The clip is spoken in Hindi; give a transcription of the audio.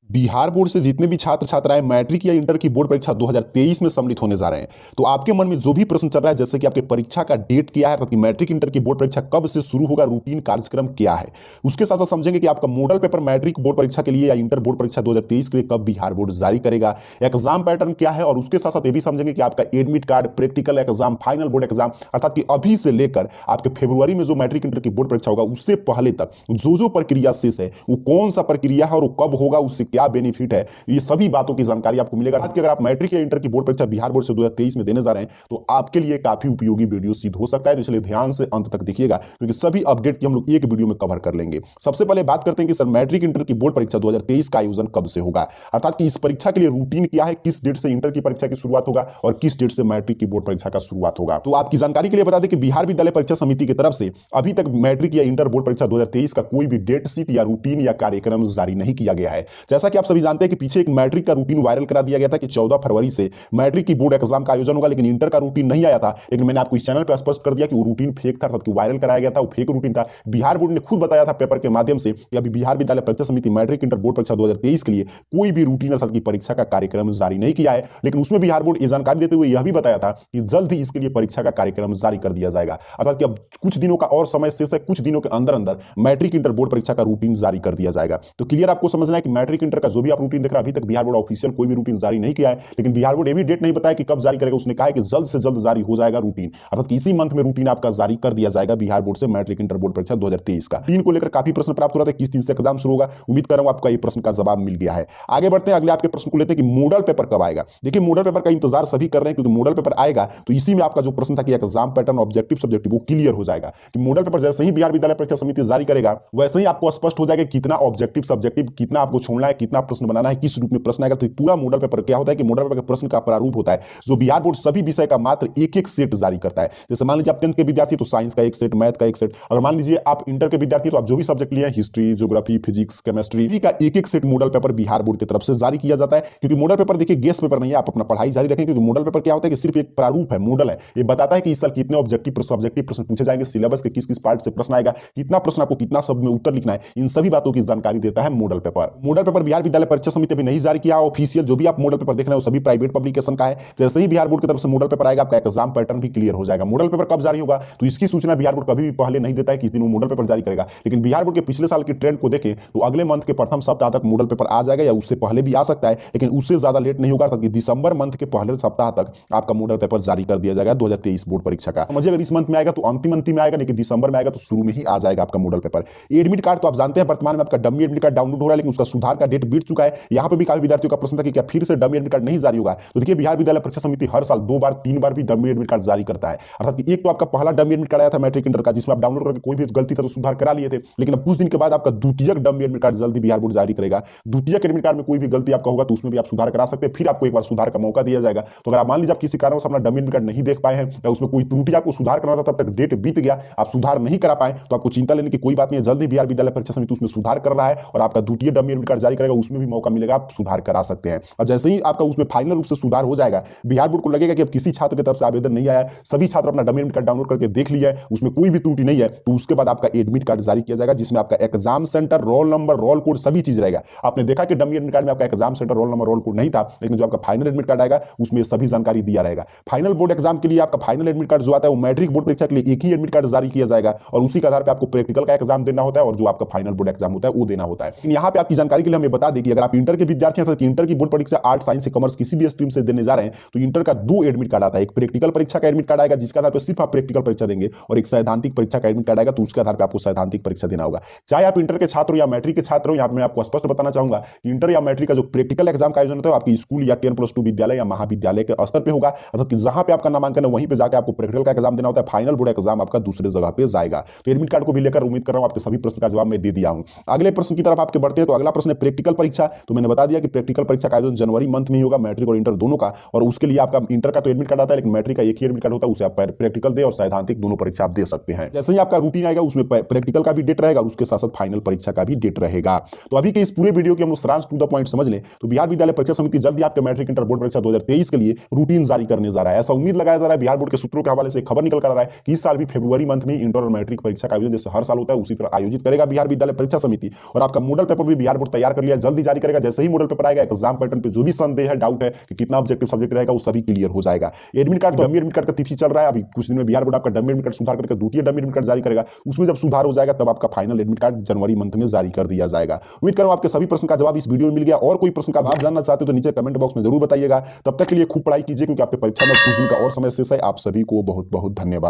बिहार बोर्ड से जितने भी छात्र छात्राएं मैट्रिक या इंटर की बोर्ड परीक्षा 2023 में सम्मिलित होने जा रहे हैं, तो आपके मन में जो भी प्रश्न चल रहा है, जैसे कि आपके परीक्षा का डेट क्या है, अर्थात कि मैट्रिक इंटर की बोर्ड परीक्षा कब से शुरू होगा, रूटीन कार्यक्रम क्या है, उसके साथ साथ समझेंगे कि आपका मॉडल पेपर मैट्रिक बोर्ड परीक्षा के लिए या इंटर बोर्ड परीक्षा 2023 के लिए कब बिहार बोर्ड जारी करेगा, एग्जाम पैटर्न क्या है, और उसके साथ साथ ये भी समझेंगे कि आपका admit card, practical exam, final board exam, अर्थात कि अभी से लेकर आपके फरवरी में जो मैट्रिक इंटर की बोर्ड परीक्षा होगा उससे पहले तक जो जो प्रक्रिया शेष है, वो कौन सा प्रक्रिया है और वो कब होगा, उससे क्या बेनिफिट है, ये सभी बातों की जानकारी आपको मिलेगा। अगर आप मैट्रिक या इंटर की बोर्ड परीक्षा बिहार बोर्ड से 2023 में देने जा रहे हैं, तो आपके लिए काफी उपयोगी वीडियो सिद्ध हो सकता है, तो इसलिए ध्यान से अंत तक देखिएगा, क्योंकि सभी अपडेट की हम लोग एक वीडियो में कवर कर लेंगे। सबसे पहले बात करते हैं कि सर मैट्रिक इंटर की बोर्ड परीक्षा 2023 का आयोजन कब से होगा, अर्थात कि इस परीक्षा के लिए रूटीन क्या है, किस डेट से इंटर की परीक्षा की शुरुआत होगा और किस डेट से मैट्रिक की बोर्ड परीक्षा का शुरुआत होगा। तो आपकी जानकारी के लिए बता दें कि बिहार विद्यालय परीक्षा समिति की तरफ से अभी तक मैट्रिक या इंटर बोर्ड परीक्षा 2023 का कोई भी डेट शीट या रूटीन या कार्यक्रम जारी नहीं किया गया है। जैसा कि आप सभी जानते हैं कि पीछे एक मैट्रिक का रूटीन वायरल करा दिया गया था कि 14 फरवरी से मैट्रिक की बोर्ड एग्जाम का आयोजन होगा, लेकिन इंटर का रूटीन नहीं आया था। लेकिन मैंने आपको इस चैनल पर स्पष्ट कर दिया कि वो रूटीन फेक था, कि वायरल कराया गया था, वो फेक रूटीन था। बिहार बोर्ड ने खुद बताया था पेपर के माध्यम से कि अभी बिहार विद्यालय परीक्षा समिति मैट्रिक इंटर बोर्ड परीक्षा 2023 के लिए कोई भी रूटीन अर्थात की परीक्षा का कार्यक्रम जारी नहीं किया है। लेकिन उसमें बिहार बोर्ड ये जानकारी देते हुए यह भी बताया था कि जल्द ही इसके लिए परीक्षा का कार्यक्रम जारी कर दिया जाएगा, अर्थात कि अब कुछ दिनों का और समय शेष है, कुछ दिनों के अंदर अंदर मैट्रिक इंटर बोर्ड परीक्षा का रूटीन जारी कर दिया जाएगा। तो क्लियर आपको समझना है कि मैट्रिक इंटर का जो भी आप रूटीन देख रहे हैं, अभी तक बिहार बोर्ड ऑफिशियल कोई भी रूटीन जारी नहीं किया है, लेकिन बिहार बोर्ड ये भी डेट नहीं बताया कि कब जारी करेगा। उसने कहा है कि जल्द से जल्द जारी हो जाएगा रूटीन, अर्थात कि इसी मंथ में रूटीन आपका जारी कर दिया जाएगा बिहार बोर्ड से मैट्रिक इंटर बोर्ड परीक्षा 2023 का। रूटीन को लेकर काफी प्रश्न प्राप्त हो रहा था, किस दिन से एग्जाम शुरू होगा। उम्मीद कर रहा हूं आपका ये प्रश्न का जवाब मिल गया है। आगे बढ़ते हैं, अगले आपके प्रश्न को लेते हैं कि मॉडल पेपर कब आएगा। देखिए मॉडल पेपर का इंतजार सभी कर रहे हैं, क्योंकि मॉडल पेपर आएगा तो इसी में आपका जो प्रश्न था कि एग्जाम पैटर्न, ऑब्जेक्टिव, सब्जेक्टिव, वो क्लियर हो जाएगा। कि मॉडल पेपर जैसे ही बिहार विद्यालय परीक्षा समिति जारी करेगा, वैसे ही आपको स्पष्ट हो जाएगा कितना ऑब्जेक्टिव, सब्जेक्टिव, कितना आपको छोड़ना है, कितना प्रश्न बनाना है, किस रूप में प्रश्न आएगा। तो पूरा मॉडल पेपर क्या होता है कि मॉडल पेपर के प्रश्न का प्रारूप होता है, जो बिहार बोर्ड सभी विषय का मात्र एक एक सेट जारी करता है। जैसे मान लीजिए आप 10th के विद्यार्थी तो साइंस का एक सेट, मैथ का एक सेट। अगर मान लीजिए आप इंटर के विद्यार्थी तो आप जो भी सब्जेक्ट लिए, हिस्ट्री, ज्योग्राफी, फिजिक्स, केमिस्ट्री का एक एक set model paper Bihar board की तरफ से जारी किया जाता है। क्योंकि मॉडल पेपर देखिए गेस पेपर नहीं है, आप अपना पढ़ाई जारी रखें, क्योंकि मॉडल पेपर क्या होता है कि सिर्फ एक प्रारूप है, मॉडल है। ये बताता है कि इस साल कितने ऑब्जेक्टिव सब्जेक्टिव प्रश्न पूछे जाएंगे, सिलेबस के किस किस पार्ट से प्रश्न आएगा, कितना प्रश्न आपको कितना शब्द में उत्तर लिखना है, इन सभी बातों की जानकारी देता है model paper. Model paper Bihar विद्यालय परीक्षा समिति अभी नहीं जारी किया ऑफिशियल, जो भी आप मॉडल पेपर देख रहे हैं वो सभी प्राइवेट पब्लिकेशन का है। जैसे ही बिहार बोर्ड की तरफ से मॉडल पेपर आएगा, आपका एग्जाम पैटर्न भी क्लियर हो जाएगा। मॉडल पेपर कब जारी होगा तो इसकी सूचना बिहार बोर्ड कभी भी पहले नहीं देता है कि इस दिन वो मॉडल पेपर जारी करेगा। लेकिन बिहार बोर्ड के पिछले साल की ट्रेंड को देखें तो अगले मंथ के प्रथम सप्ताह तक मॉडल पेपर आ जाएगा, या उससे पहले भी आ सकता है, लेकिन उससे ज्यादा लेट नहीं होगा, ताकि दिसंबर मंथ के पहले सप्ताह तक आपका मॉडल पेपर जारी कर दिया जाएगा 2023 बोर्ड परीक्षा का। समझिए अगर इस मंथ में आएगा तो अंतिम में आएगा, लेकिन दिसंबर में आएगा तो शुरू में ही आ जाएगा आपका मॉडल पेपर। एडमिट कार्ड तो आप जानते हैं वर्तमान में आपका डमी एडमिट कार्ड डाउनलोड हो रहा है, लेकिन उसका सुधार का डेट बीत चुका है। यहां पर भी काफी विद्यार्थियों का प्रश्न था कि क्या फिर से डमी एडमिट कार्ड नहीं जारी होगा। तो देखिए बिहार विद्यालय परीक्षा समिति हर साल 2 बार 3 बार भी डमी एडमिट कार्ड जारी करता है, अर्थात कि एक तो आपका पहला डमी एडमिट कार्ड आया था मैट्रिक इंटर का, जिसमें आप डाउनलोड करके कोई भी गलती था तो सुधार करा लिए थे, लेकिन अब कुछ दिन के बाद आपका द्वितीयक डमी एडमिट कार्ड जल्दी बिहार बोर्ड जारी करेगा। द्वितीयक एडमिट कार्ड में कोई भी गलती आपका होगा तो उसमें भी आप सुधार करा सकते हैं, फिर आपको एक बार सुधार का मौका दिया जाएगा। तो अगर आप मान लीजिए आप किसी कारण से अपना डमी एडमिट कार्ड नहीं देख पाए हैं, या उसमें कोई त्रुटि आपको सुधार करना था, तब तक डेट बीत गया, आप सुधार नहीं करा पाए, तो आपको चिंता लेने की कोई बात नहीं है। जल्दी बिहार विद्यालय परीक्षा समिति उसमें सुधार कर रहा है और आपका द्वितीय डमी एडमिट कार्ड जारी करेगा, उसमें भी मौका मिलेगा, आप सुधार करा सकते हैं। और जैसे ही आपका उसमें फाइनल रूप से सुधार हो जाएगा, बिहार बोर्ड को लगेगा कि अब किसी छात्र की तरफ से आवेदन नहीं आया, सभी छात्र अपना डमी एडमिट कार्ड डाउनलोड करके देख लिया है, उसमें कोई भी त्रुटि नहीं है, तो उसके बाद आपका एडमिट कार्ड जारी किया जाएगा, जिसमें आपका exam centre, roll number, roll code सभी चीज रहेगा। आपने देखा कि डमी एडमिट कार्ड में आपका exam centre, roll number, roll code नहीं था, लेकिन जो आपका फाइनल एडमिट कार्ड आएगा उसमें सभी जानकारी दिया रहेगा। फाइनल बोर्ड एग्जाम के लिए आपका फाइनल एडमिट कार्ड जो आता है वो मैट्रिक बोर्ड परीक्षा के लिए एक ही एडमिट कार्ड जारी किया जाएगा, और उसी के आधार पर आपको प्रैक्टिकल का एग्जाम देना होता है और जो आपका फाइनल बोर्ड एग्जाम होता है वो देना होता है। लेकिन यहाँ पे आपकी जानकारी के लिए हमें बता दें कि अगर आप इंटर के विद्यार्थी हैं तो इंटर की बोर्ड परीक्षा आर्ट, साइंस, कॉमर्स किसी भी स्ट्रीम से देने जा रहे हैं, तो इंटर का 2 एडमिट कार्ड आता है। एक प्रैक्टिकल परीक्षा का एडमिट कार्ड आएगा, जिसके आधार पर सिर्फ आप प्रैक्टिकल परीक्षा देंगे, और एक सैद्धांतिक परीक्षा का एडमिट कार्ड आएगा, तो उसके आधार पर आपको सैद्धांतिक परीक्षा देना होगा। चाहे आप इंटर के छात्र हो या मैट्रिक के छात्र हो, यहाँ मैं आपको स्पष्ट बताना चाहूंगा कि इंटर या मैट्रिक का जो प्रैक्टिकल एग्जाम का आयोजन होता है आपकी स्कूल या 10+2 विद्यालय या महाविद्यालय के स्तर पर होगा, अर्थात जहां पे आपका नामांकन है वहीं पे जाकर आपको प्रैक्टिकल का एग्जाम देना होता है। फाइनल बोर्ड एग्जाम आपका दूसरे जगह पे जाएगा। तो एडमिट कार्ड को भी लेकर उम्मीद कर रहा हूं आपके सभी प्रश्न का जवाब मैं दे दिया हूं। अगले प्रश्न की तरफ आपके बढ़ते हैं, तो अगला प्रश्न है प्रैक्टिकल परीक्षा। तो मैंने बता दिया कि प्रैक्टिकल परीक्षा का आयोजन जनवरी मंथ में ही होगा, मैट्रिक और इंटर दोनों का, और उसके लिए आपका इंटर का तो एडमिट कार्ड आता है, लेकिन मैट्रिक का एक ही एडमिट कार्ड होता है, उसे आप प्रैक्टिकल दे और सैद्धांतिक दोनों परीक्षा आप दे सकते हैं। जैसे ही आपका रूटीन आएगा उसमें प्रैक्टिकल का भी डेट रहेगा और उसके साथ साथ फाइनल परीक्षा का भी डेट रहेगा। तो अभी के इस पूरे वीडियो के हम सारांश टू द पॉइंट समझ लें तो बिहार विद्यालय परीक्षा समिति जल्दी आपके मैट्रिक इंटर बोर्ड परीक्षा 2023 के लिए रूटीन जारी करने जा रहा है, ऐसा उम्मीद लगाया जा रहा है। बिहार बोर्ड के सूत्रों के हवाले से खबर निकल कर आ रहा है कि इस साल भी फरवरी मंथ में इंटर और मैट्रिक परीक्षा का आयोजन जैसे हर साल होता है उसी तरह आयोजित करेगा बिहार विद्यालय परीक्षा समिति, और आपका मॉडल पेपर भी बिहार बोर्ड तैयार कर लिया जल्दी जारी करेगा। जैसे ही मॉडल पेपर आएगा, एग्जाम पैटर्न पे जो भी संदेह है, डाउट है कि कितना ऑब्जेक्टिव सब्जेक्ट रहेगा, वो सभी क्लियर हो जाएगा। Admit card, dummy admit card का तिथि चल रहा है, अभी कुछ दिन में बिहार बोर्ड आपका डमी एडमिट कार्ड सुधार करके द्वितीय डमी एडमिट कार्ड जारी करेगा। उसमें जब सुधार हो जाएगा तब आपका फाइनल एडमिट कार्ड जनवरी मंथ में जारी कर दिया जाएगा। उम्मीद करूं आपके सभी प्रश्न का जवाब इस वीडियो में मिल गया। और कोई प्रश्न का आप जानना चाहते हो तो नीचे कमेंट बॉक्स में जरूर बताइएगा। तब तक के लिए खूब पढ़ाई कीजिए, क्योंकि आपके परीक्षा में कुछ दिन का और समय शेष है। आप सभी को बहुत बहुत धन्यवाद।